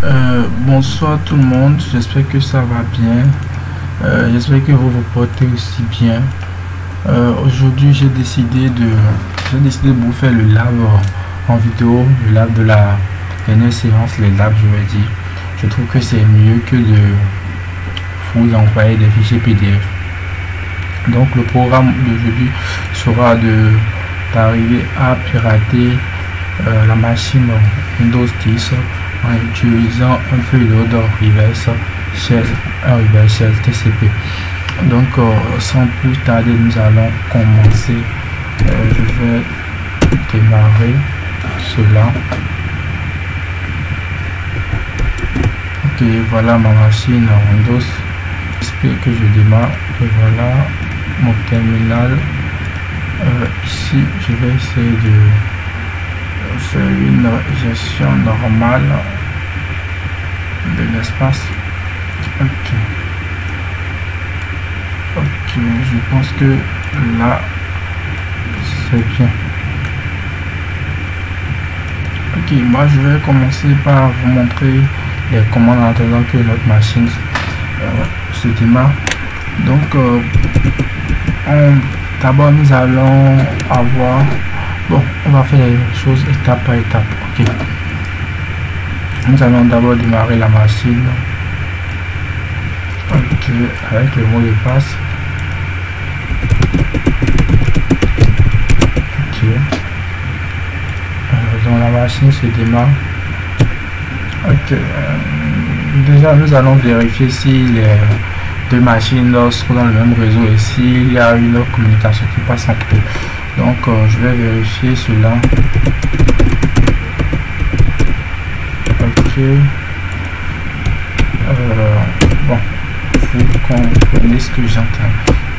Bonsoir tout le monde, j'espère que ça va bien. J'espère que vous vous portez aussi bien. Aujourd'hui j'ai décidé de vous faire le lab en vidéo, le lab de la dernière séance, les labs je vais dire. Je trouve que c'est mieux que de vous envoyer des fichiers PDF. Donc le programme d'aujourd'hui sera d'arriver à pirater la machine Windows 10 en utilisant un payload reverse shell, TCP. Donc sans plus tarder, nous allons commencer. Je vais démarrer cela. Ok, voilà ma machine Windows. J'espère que je démarre. Et voilà mon terminal. Ici je vais essayer de faire une gestion normale de l'espace. Ok, je pense que là c'est bien. Ok, moi je vais commencer par vous montrer les commandes en attendant que notre machine se démarre. Donc d'abord nous allons avoir, bon, on va faire les choses étape par étape. Ok, nous allons d'abord démarrer la machine. Ok, avec le mot de passe. Ok, donc la machine se démarre. Ok, déjà nous allons vérifier si les deux machines sont dans le même réseau et s'il y a une communication qui passe entre eux. Donc je vais vérifier cela. Ok, bon, vous comprenez ce que j'entends,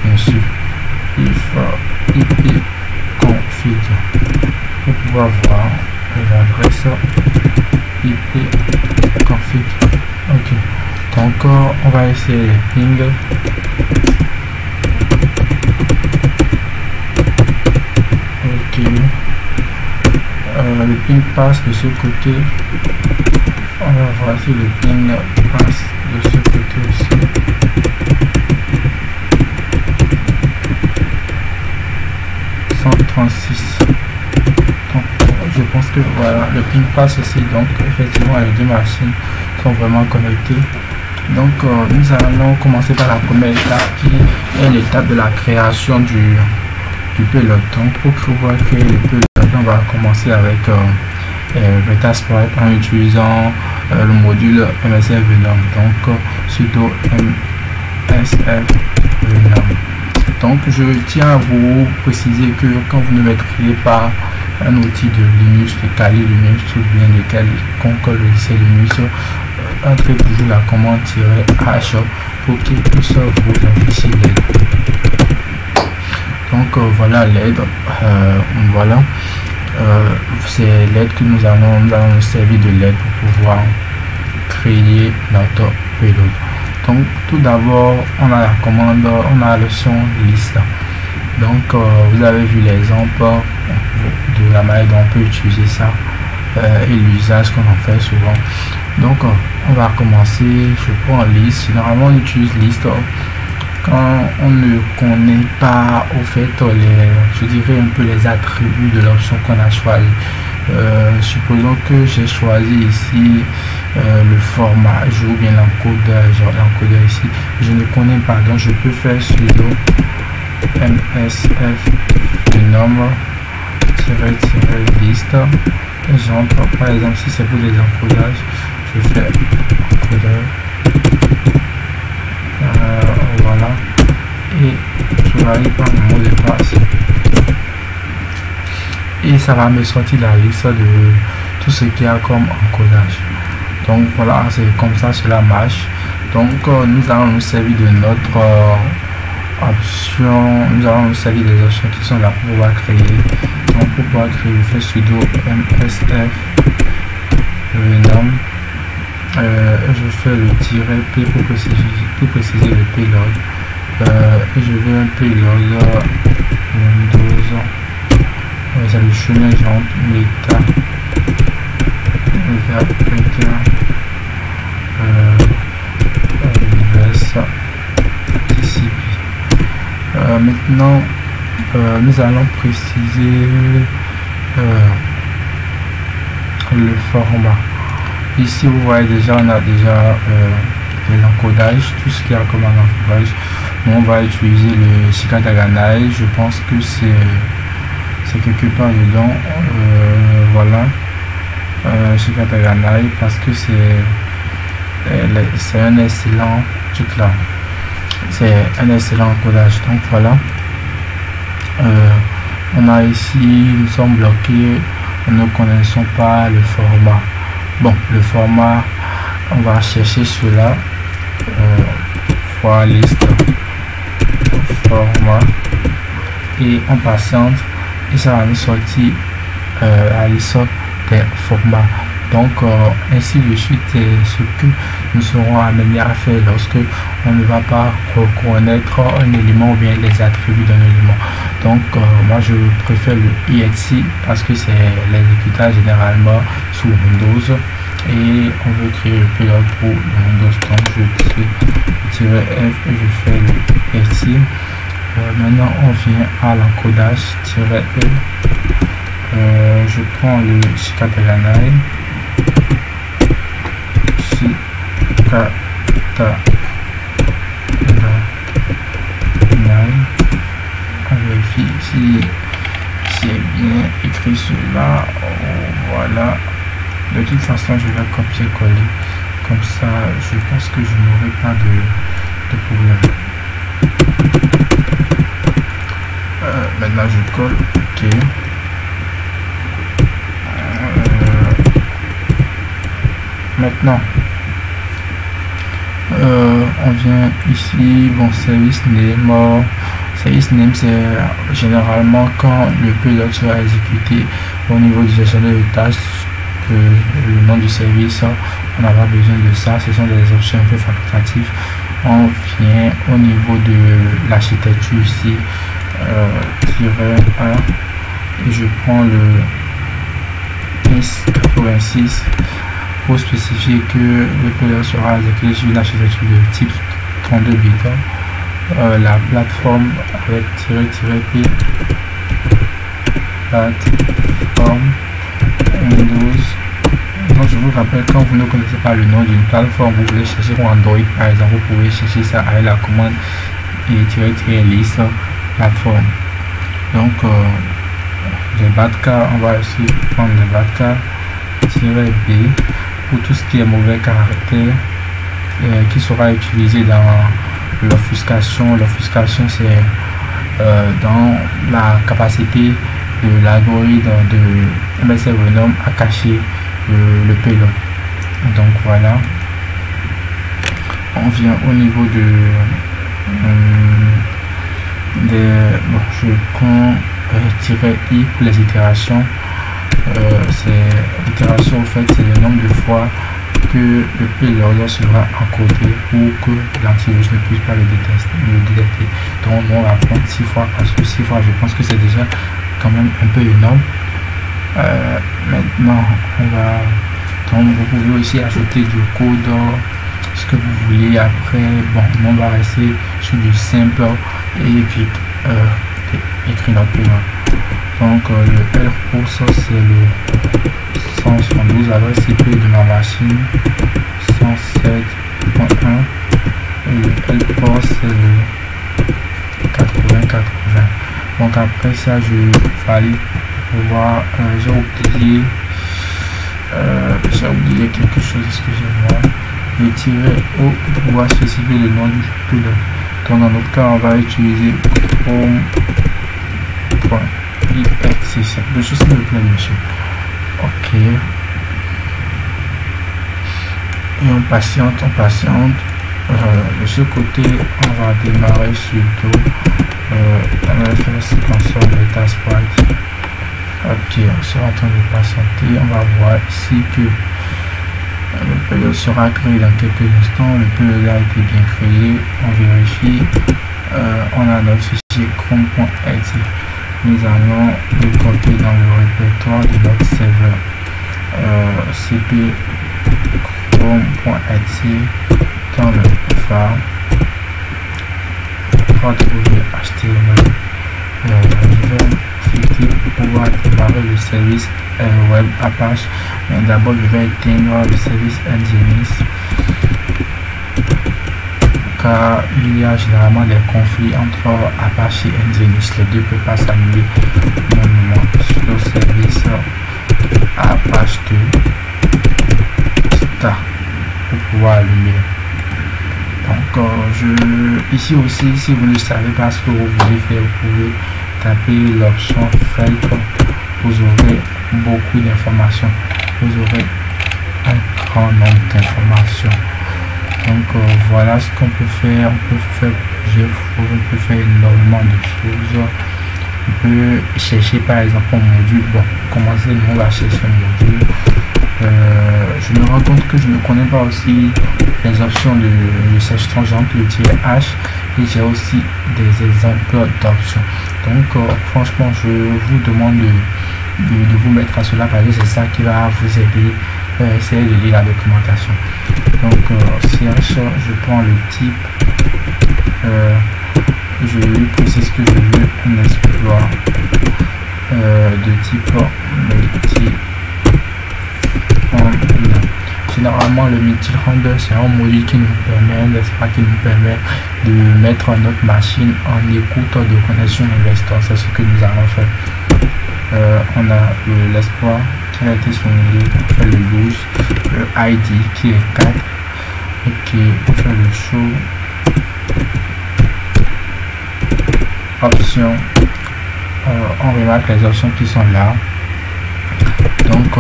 bien sûr. Il faut IP config pour pouvoir voir l'adresse IP config. Ok, donc on va essayer les ping. Ok, le ping passe de ce côté. On va voir si le ping passe de ce côté aussi. Donc je pense que voilà, le ping passe aussi. Donc effectivement les deux machines sont vraiment connectées. Donc nous allons commencer par la première étape qui est l'étape de la création du payload. Donc pour pouvoir créer le payload, on va commencer avec Metasploit en utilisant le module MSF Venom. Donc sudo MSF Venom. Donc je tiens à vous préciser que quand vous ne mettriez pas un outil de Linux, de Kali Linux ou bien de quelconque logiciel Linux, entrez toujours la commande -h pour qu'il puisse vous afficher l'aide. Donc voilà l'aide. Voilà, c'est l'aide que nous allons nous servir de l'aide pour pouvoir créer notre payload. Donc tout d'abord on a la commande, on a le son liste. Donc vous avez vu l'exemple de la manière dont on peut utiliser ça et l'usage qu'on en fait souvent. Donc on va commencer. Je prends liste. Généralement on utilise liste quand on ne connaît pas au fait je dirais un peu les attributs de l'option qu'on a choisi. Supposons que j'ai choisi ici le format ou bien l'encodeur ici, je ne connais pas, donc je peux faire sudo msf venom -liste. J'entre par exemple, si c'est pour des encodages, je fais encodeur. Voilà, et je vais aller par le mot de passe et ça va me sortir la liste de tout ce qu'il y a comme encodage. Donc voilà, c'est comme ça cela marche. Donc nous allons nous servir de notre option, nous allons nous servir des options qui sont là pour pouvoir créer. Donc pour pouvoir créer, je fais sudo msf venom. Je fais le -p pour préciser le payload. Et je veux un payload Windows. C'est le chemin genre méta. maintenant, nous allons préciser le format. Ici, vous voyez déjà, on a déjà l'encodage, tout ce qu'il y a comme encodage. Nous, on va utiliser le Shikataganai. Je pense que c'est quelque part dedans. Voilà, Shikataganai, parce que c'est un excellent truc là. C'est un excellent encodage. Donc voilà, on a ici, nous sommes bloqués, nous ne connaissons pas le format. Bon, le format, on va chercher cela. Fois liste format et on patiente et ça va nous sortir la liste des formats. Donc ainsi de suite, c'est ce que nous serons amenés à faire lorsque on ne va pas reconnaître un élément ou bien les attributs d'un élément. Donc moi je préfère le exe parce que c'est l'exécutage généralement sous Windows et on veut créer le payload pour Windows. Donc je crée F et je fais le exe. Maintenant on vient à l'encodage -E. Je prends le Shikataganai. On vérifie si c'est bien écrit cela. Voilà. De toute façon, je vais copier-coller. Comme ça, je pense que je n'aurai pas de problème. Maintenant, je colle. OK. Maintenant, on vient ici, bon, service name. Service name, c'est généralement quand le payload sera exécuté au niveau du gestionnaire de tâches, le nom du service, on n'a pas besoin de ça. Ce sont des options un peu facultatives. On vient au niveau de l'architecture ici, -1, et je prends le 86 pour spécifier que le payload sera exécuté sur une architecture de type 32 bits. La plateforme avec -P, plateforme Windows. Donc je vous rappelle, quand vous ne connaissez pas le nom d'une plateforme, vous voulez chercher pour Android par exemple, vous pouvez chercher ça avec la commande et -list plateforme. Donc les badka, on va essayer de prendre les badka -B pour tout ce qui est mauvais caractère qui sera utilisé dans l'offuscation. L'offuscation, c'est dans la capacité de l'algorithme de MSF Venom à cacher le payload. Donc voilà, on vient au niveau de bon, je prends -I pour les itérations. C'est l'itération, en fait, c'est le nombre de fois que le payload sera encodé pour que l'antivirus ne puisse pas le détecter. Donc on va prendre 6 fois, parce que 6 fois, je pense que c'est déjà quand même un peu énorme. Maintenant on va, donc vous pouvez aussi ajouter du code, ce que vous voulez. Après, bon, on va rester sur du simple et puis écrire notre payload. Donc le L pour ça, c'est le 172 adresse IP de ma machine 107.1 et le L port c'est le 8080. Donc après ça, je valide pour pouvoir. J'ai oublié quelque chose, excusez-moi. Le tiret O pour pouvoir spécifier le nom du payload. Donc dans notre cas, on va utiliser home.exe. C'est deux choses qui me plaît, monsieur. OK. Et on patiente. De ce côté, on va démarrer sur MFS console data sprite. OK, on sera en train de patienter. On va voir ici que le payload sera créé dans quelques instants. Le payload a été bien créé. On vérifie. On a notre fichier chrome.exe. Nous allons le copier dans le répertoire de notre serveur. cp chrome.exe dans le file. HTML Je vais cliquer pour pouvoir démarrer le service web Apache. Mais d'abord, je vais éteindre le service Nginx car il y a généralement des conflits entre Apache et Nginx. Les deux ne peuvent pas s'annuler au même moment. Sur le service Apache 2 Start pour pouvoir allumer. Donc ici aussi, si vous ne savez pas ce que vous voulez faire, vous pouvez taper l'option Help. Vous aurez beaucoup d'informations, vous aurez un grand nombre d'informations. Donc voilà ce qu'on peut faire. On peut faire plusieurs choses, on peut faire énormément de choses. On peut chercher par exemple un module. Bon, commencer, nous on va chercher un module. Je me rends compte que je ne connais pas aussi les options de recherche tangente, le -H, et j'ai aussi des exemples d'options. Donc franchement, je vous demande de vous mettre à cela parce que c'est ça qui va vous aider à essayer de lire la documentation. Donc CH, je prends le type, je lui précise que je veux un exploit de type multi. Généralement, le multi-render, c'est un module qui nous permet, n'est-ce pas, qui nous permet de mettre notre machine en écoute de connexion investor. C'est ce que nous allons faire. On a l'espoir qui a été souligné, on fait le use, le ID qui est 4. Ok, on fait le show. Options. On remarque les options qui sont là. Donc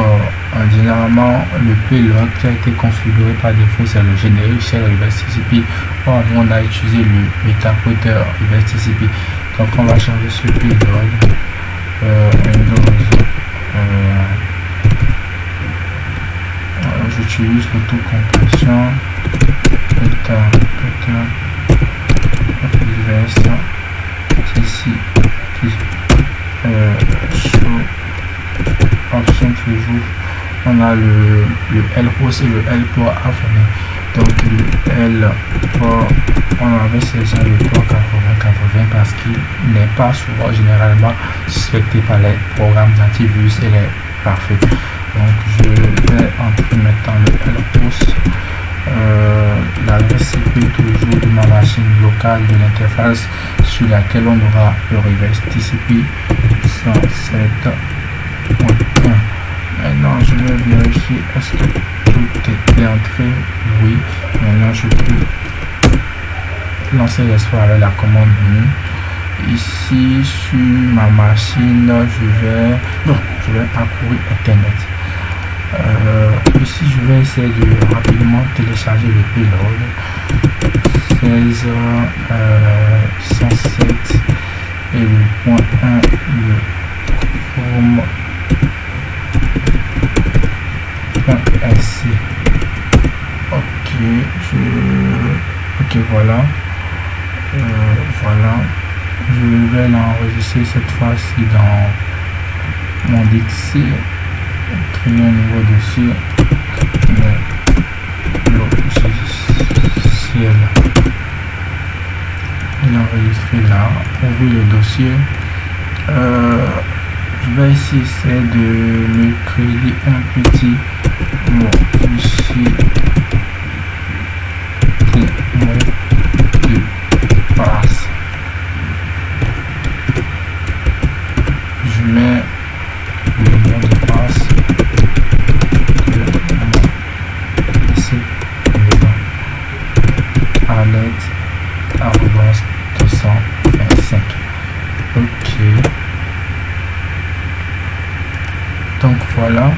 généralement le payload qui a été configuré par défaut c'est le générique shell reverse TCP. Or nous on a utilisé le metacoder reverse TCP. Donc on va changer ce payload. Windows j'utilise l'autocompression reverse TCP show. Option toujours, on a le L host et le L port à fournir. Donc le L port, on avait sélectionné le port 8080 parce qu'il n'est pas souvent généralement suspecté par les programmes d'antivirus et les parfaits. Donc je vais entrer maintenant le L host, l'adresse IP toujours de ma machine locale de l'interface sur laquelle on aura le reverse TCP 107. Maintenant je vais vérifier est-ce que tout est entré. Oui, maintenant je peux lancer l'espoir avec la commande menu. Ici sur ma machine je vais parcourir internet. Ici je vais essayer de rapidement télécharger le payload 16 107 et le point 1 le home .sc. Ok, voilà. Voilà, je vais l'enregistrer cette fois-ci dans mon Dixie, créer un nouveau dossier, logiciel, l'enregistrer là, ouvrir le dossier. Je vais ici essayer de me créer un petit fichier de passe. Je mets le mot de passe de mon PC alert@225. Ok. Donc voilà,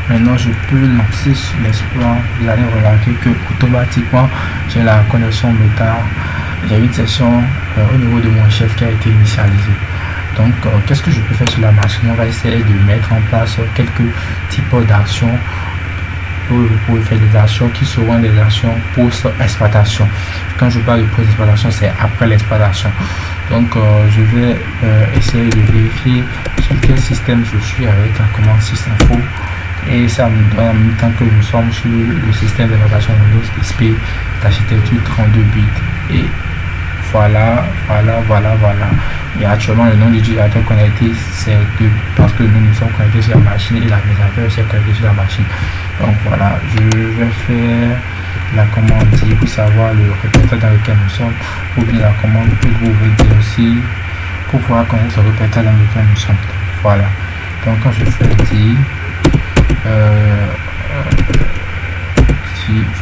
maintenant je peux lancer sur l'exploit. Vous allez remarquer que automatiquement j'ai la connexion méta. J'ai une session au niveau de mon chef qui a été initialisée. Donc qu'est-ce que je peux faire sur la machine? On va essayer de mettre en place quelques types d'actions. Vous pouvez faire des actions qui seront des actions post-exploitation. Quand je parle de post-exploitation, c'est après l'exploitation. Donc je vais essayer de vérifier sur quel système je suis avec la commande sysinfo, et ça me donne en même temps que nous sommes sur le système de notation Windows XP d'architecture 32 bits, et voilà. Et actuellement, le nom de l'utilisateur connecté, c'est parce que nous sommes connectés sur la machine et l'administrateur est connecté sur la machine. Donc voilà, je vais faire la commande dit pour savoir le répertoire dans lequel nous sommes, ou bien la commande que vous pouvez dire aussi pour pouvoir connaître le répertoire dans lequel nous sommes. Voilà. Donc quand je fais dit,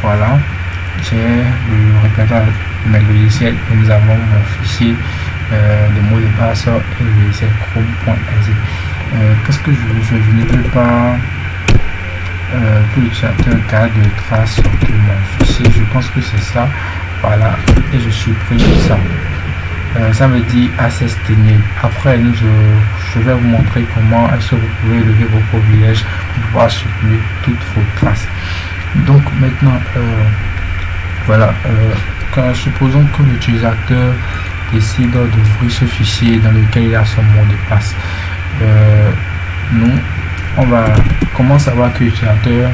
voilà, j'ai le répertoire de mes logiciels et nous avons mon fichier de mot de passe et le logiciel chrome.exe. Qu'est-ce que je ne veux pas que l'utilisateur garde de trace de mon fichier. Je pense que c'est ça. Voilà, et je supprime ça. Ça me dit access denied. Après, je vais vous montrer comment est-ce que vous pouvez lever vos privilèges pour pouvoir supprimer toutes vos traces. Donc maintenant, voilà, supposons que l'utilisateur décide d'ouvrir ce fichier dans lequel il a son mot de passe. Comment savoir que l'utilisateur,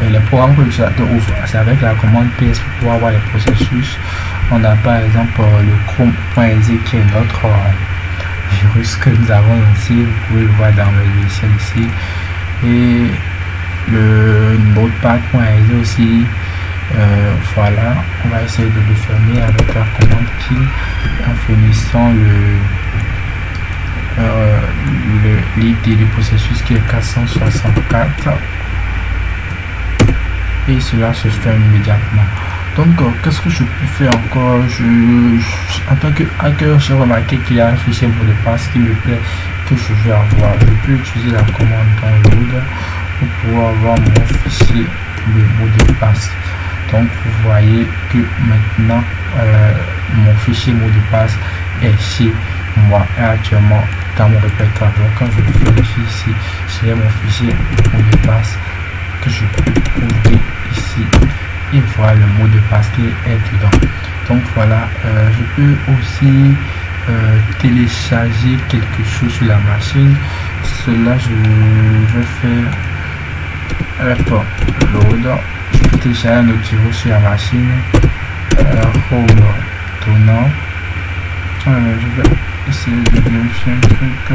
les programmes que l'utilisateur ouvre, c'est avec la commande PS pour pouvoir voir les processus. On a par exemple le chrome.exe qui est notre virus que nous avons ici, vous pouvez le voir dans le logiciel ici, et le notepad.exe aussi. Voilà, on va essayer de le fermer avec la commande kill en finissant l'ID du processus qui est 464 et cela se ferme immédiatement. Donc qu'est-ce que je peux faire encore? En tant que hacker, j'ai remarqué qu'il y a un fichier mot de passe qui me plaît, que je vais avoir. Je peux utiliser la commande download pour pouvoir avoir mon fichier de mot de passe. Donc vous voyez que maintenant mon fichier mot de passe est chez moi et actuellement dans mon répertoire. Donc quand je vérifie ici, j'ai mon fichier mot de passe que je peux ouvrir ici et voir le mot de passe qui est dedans. Donc voilà, je peux aussi télécharger quelque chose sur la machine. Cela je vais faire load. Je peux télécharger un autre virus sur la machine. Home donnant. Je vais essayer de vérifier un truc.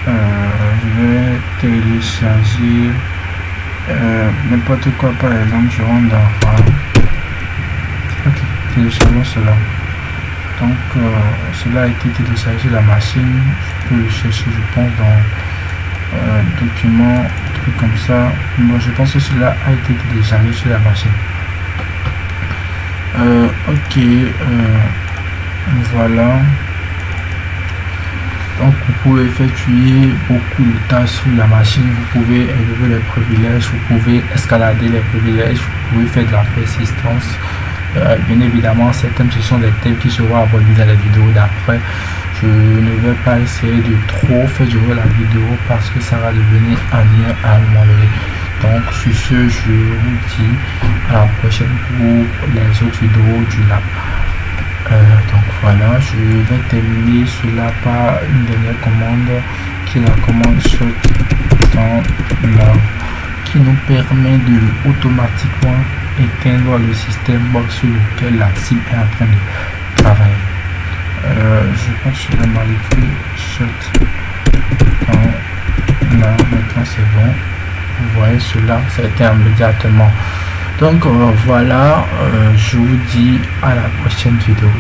Je vais télécharger n'importe quoi, par exemple je rentre dans RAM. Ok, téléchargeons cela. Donc cela a été téléchargé sur la machine. Je peux le chercher, je pense, dans documents, trucs comme ça. Moi je pense que cela a été téléchargé sur la machine. Ok, voilà. Donc vous pouvez effectuer beaucoup de tâches sur la machine, vous pouvez élever les privilèges, vous pouvez escalader les privilèges, vous pouvez faire de la persistance. Bien évidemment, certaines ce sont des thèmes qui seront abordés dans les vidéos d'après. Je ne vais pas essayer de trop faire durer la vidéo parce que ça va devenir un lien à un moment donné. Donc sur ce, je vous dis à la prochaine pour les autres vidéos du lab. Donc voilà, je vais terminer cela par une dernière commande qui est la commande shutdown qui nous permet de automatiquement éteindre le système box sur lequel la cible est en train de travailler. Je pense que je vais manipuler shutdown. Là maintenant c'est bon, vous voyez cela, ça éteint immédiatement. Donc voilà, je vous dis à la prochaine vidéo.